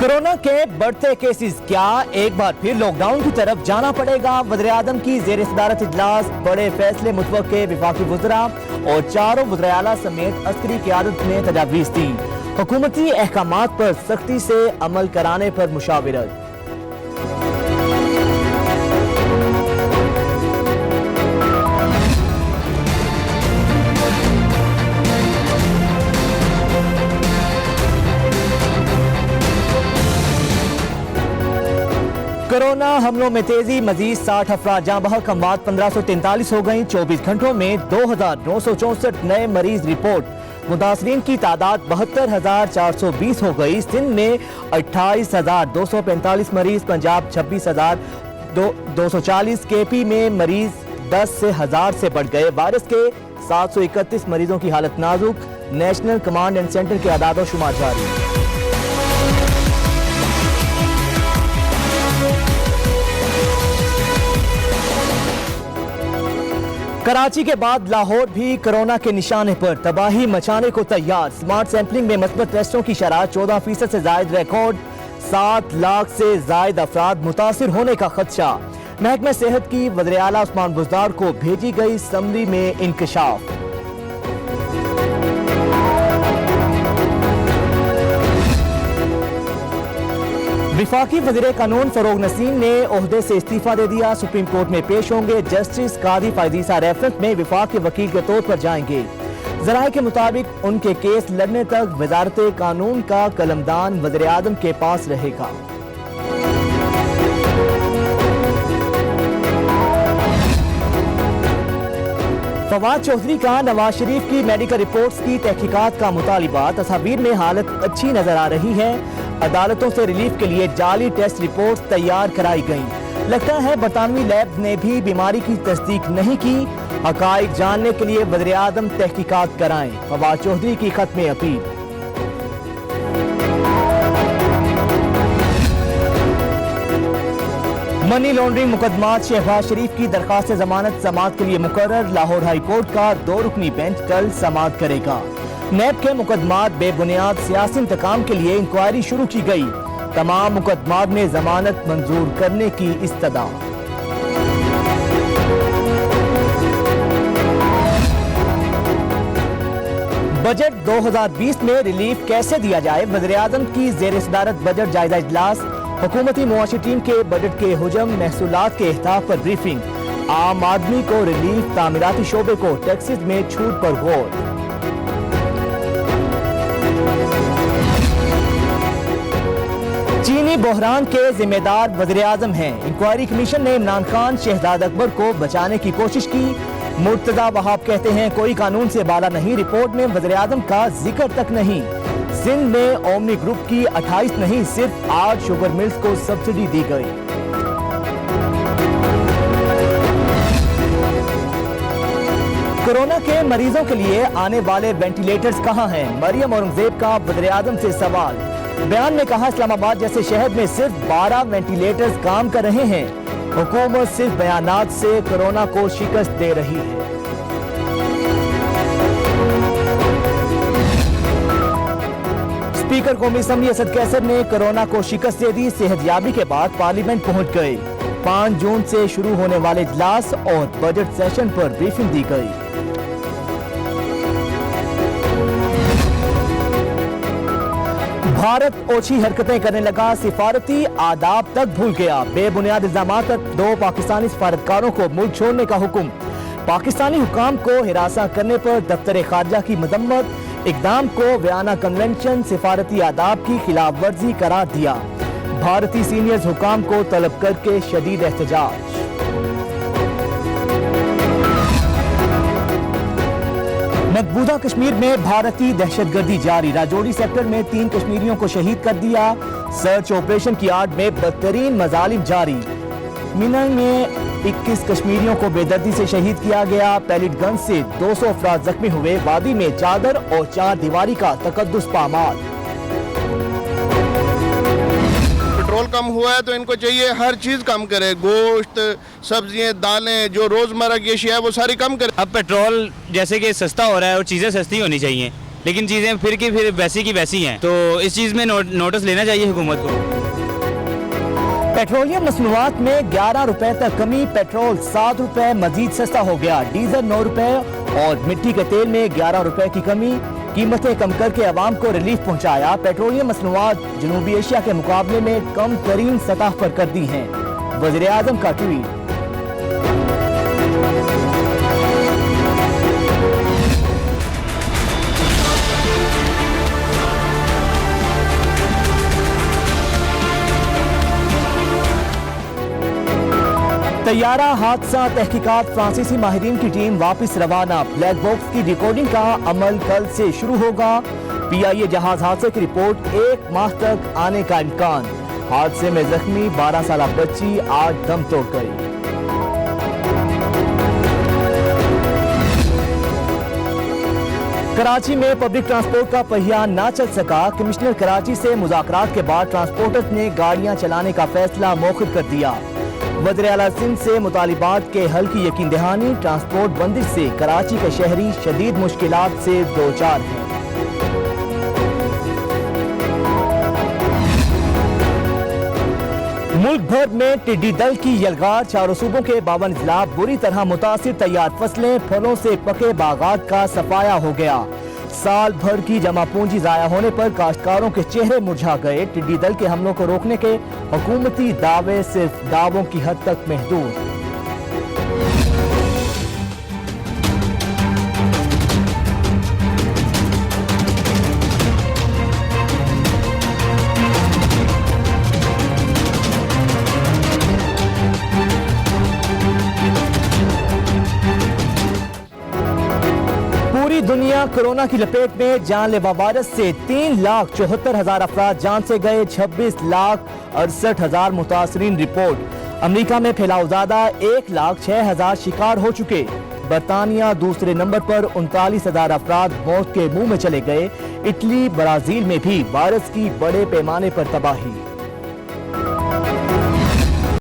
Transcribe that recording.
Corona के बढ़ते cases, क्या एक बार फिर लॉकडाउन की तरफ जाना पड़ेगा? वज़ीर-ए-आज़म की ज़ेर सदारत इजलास, बड़े फैसले मुतवक्के, वफाकी वज़रा और चारों वज़ीर-ए-आला समेत अस्करी क़यादत ने तजावीज़ दी। हुकूमती अहकामात पर सख्ती से अमल कराने पर मुशावरत। कोरोना हमलों में तेजी, मजीद 60 अफराद जाँ बहक, अमवात 1543 हो गई। 24 घंटों में 2964 नए मरीज रिपोर्ट। मुतासरीन की तादाद 72,420 हो गई। सिंध में 28,245 मरीज, पंजाब 26,240, केपी में मरीज 10 से 1000 से बढ़ गए। वायरस के 731 मरीजों की हालत नाजुक। नेशनल कमांड एंड सेंटर के आदाद शुमार जारी। कराची के बाद लाहौर भी कोरोना के निशाने पर, तबाही मचाने को तैयार। स्मार्ट सैंपलिंग में मस्बत टेस्टों की शरह 14% से जायद रिकॉर्ड। 7 लाख से जायद अफराद मुतासिर होने का खदशा। महकमा सेहत की वज़ीर-ए-आला उस्मान बुज़दार को भेजी गई समरी में इंकशाफ। विफाकी वज़ीर कानून फरोग नसीम ने ओहदे से इस्तीफा दे दिया। सुप्रीम कोर्ट में पेश होंगे। जस्टिस कादी फायदीसा रेफरेंस में विफाक के वकील के तौर पर जाएंगे। ज़राए के मुताबिक उनके केस लड़ने तक वजारत कानून का कलमदान वज़ीर-ए-आज़म के पास रहेगा। फवाद चौधरी का नवाज शरीफ की मेडिकल रिपोर्ट्स की तहकीकात का मुतालिबा। तस्वीर में हालत अच्छी नजर आ रही है। अदालतों से रिलीफ के लिए जाली टेस्ट रिपोर्ट्स तैयार कराई गईं। लगता है बरतानवी लैब ने भी बीमारी की तस्दीक नहीं की। हकाइक जानने के लिए वज़ीर-ए-आज़म तहकीकात कराएं। फवाद चौधरी की खत में अपील। मनी लॉन्ड्रिंग मुकदमात, शहबाज शरीफ की दरखास्त जमानत समाअत के लिए मुकर्रर। लाहौर हाई कोर्ट का 2 रुकनी बेंच कल समाअत करेगा। नैब के मुकदमात बेबुनियाद सियासी इंतकाम के लिए इंक्वायरी शुरू की गई। तमाम मुकदमात में जमानत मंजूर करने की इस्तदा। बजट 2020 में रिलीफ कैसे दिया जाए? वज़ीर-ए-आज़म की ज़ेर सदारत बजट जायजा इजलास। हुकूमती मुआशी टीम के बजट के हुजम, महसूलात के अहताफ पर ब्रीफिंग। आम आदमी को रिलीफ, तामीराती शोबे को टैक्सेस में छूट पर गौर। चीनी बहरान के जिम्मेदार वज़ीर-ए-आज़म हैं। इंक्वायरी कमीशन ने इमरान खान, शहजाद अकबर को बचाने की कोशिश की। मुर्तजा वहाब कहते हैं कोई कानून से बाला नहीं। रिपोर्ट में वज़ीर-ए-आज़म का जिक्र तक नहीं। सिंध में ओमनी ग्रुप की 28 नहीं, सिर्फ 8 शुगर मिल्स को सब्सिडी दी गई। कोरोना के मरीजों के लिए आने वाले वेंटिलेटर्स कहां हैं? मरियम औरंगजेब का वज़ीर-ए-आज़म से सवाल। बयान में कहा इस्लामाबाद जैसे शहर में सिर्फ 12 वेंटिलेटर्स काम कर रहे हैं। हुकूमत सिर्फ बयानात से कोरोना को शिकस्त दे रही है। स्पीकर कौमी असम्बली असद कैसर ने कोरोना को शिकस्त दे दी। सेहतयाबी के बाद पार्लियामेंट पहुंच गए। 5 जून से शुरू होने वाले इजलास और बजट सेशन पर ब्रीफिंग दी गई। भारत ओछी हरकतें करने लगा, सिफारती आदाब तक भूल गया। बेबुनियाद इल्जामात तक 2 पाकिस्तानी सफारतकारों को मुल्क छोड़ने का हुक्म। पाकिस्तानी हुकाम को हिरासा करने पर दफ्तर खारजा की मजम्मत। इकदाम को वियना कन्वेंशन सिफारती आदाब की खिलाफ वर्जी करार दिया। भारतीय सीनियर्स हुकाम को तलब करके शदीद एहतजाज। मकबूजा कश्मीर में भारतीय दहशतगर्दी जारी। राजौरी सेक्टर में 3 कश्मीरियों को शहीद कर दिया। सर्च ऑपरेशन की आड़ में बदतरीन मजालिम जारी। मीना में 21 कश्मीरियों को बेदर्दी से शहीद किया गया। पैलेट गन से 200 अफराद जख्मी हुए। वादी में चादर और 4 दीवारी का तकद्दुस पामाल। पेट्रोल कम हुआ है तो इनको चाहिए हर चीज़ कम करे। गोश्त, सब्जियां, दालें, जो रोज़मर्रा की अशिया है वो सारी कम करे। अब पेट्रोल जैसे कि सस्ता हो रहा है और चीज़ें सस्ती होनी चाहिए, لیکن چیزیں پھر ویسی کی ویسی ہیں. تو اس چیز میں نوٹس لینا چاہیے حکومت کو. پیٹرولیم مصنوعات میں 11 روپے تک کمی. پیٹرول 7 روپے مزید سستا ہو گیا. ڈیزل 9 روپے اور مٹی کے تیل میں 11 روپے کی کمی. قیمتیں کم کر کے عوام کو ریلیف پہنچایا. پیٹرولیم مصنوعات جنوبی ایشیا کے مقابلے میں کم ترین سطح پر کر دی ہیں. وزیر اعظم کا ٹویٹ. طیارہ حادثہ تحقیقات. فرانسیسی ماہرین کی ٹیم واپس روانہ. بلیک باکس کی ڈیکوڈنگ کا عمل کل سے شروع ہوگا. پی آئی اے جہاز حادثے کی رپورٹ 1 ماہ تک آنے کا امکان. حادثے میں زخمی 12 سالہ بچی آج دم توڑ گئی. کراچی میں پبلک ٹرانسپورٹ کا پہیہ نہ چل سکا. کمشنر کراچی سے مذاکرات کے بعد ٹرانسپورٹرز نے گاڑیاں چلانے کا فیصلہ موخر کر دیا. وزیر اعلیٰ سندھ سے مطالبات کے حل کی یقین دہانی. ٹرانسپورٹ بندش سے کراچی کے شہری شدید مشکلات سے دوچار ہیں. ملک بھر میں ٹڈی دل کی یلغار. چاروں صوبوں کے 52 اضلاع بری طرح متاثر. تیار فصلیں پھلوں سے پکے باغات کا صفایا ہو گیا. سال بھر کی جمع پونجی ضائع ہونے پر کاشتکاروں کے چہرے مرجھا گئے. ٹڈی دل کے حملوں کو روکنے کے حکومتی دعوے صرف دعووں کی حد تک محدود. پوری دنیا کورونا کی لپیٹ میں. جان لیوا وائرس سے 3,74,000 افراد جان سے گئے. 26,68,000 متاثرین رپورٹ. امریکہ میں پھیلاؤ زیادہ. 1,06,000 شکار ہو چکے. برطانیہ دوسرے نمبر پر. 39,000 افراد موت کے منہ میں چلے گئے. اٹلی برازیل میں بھی وائرس کی بڑے پیمانے پر تباہی.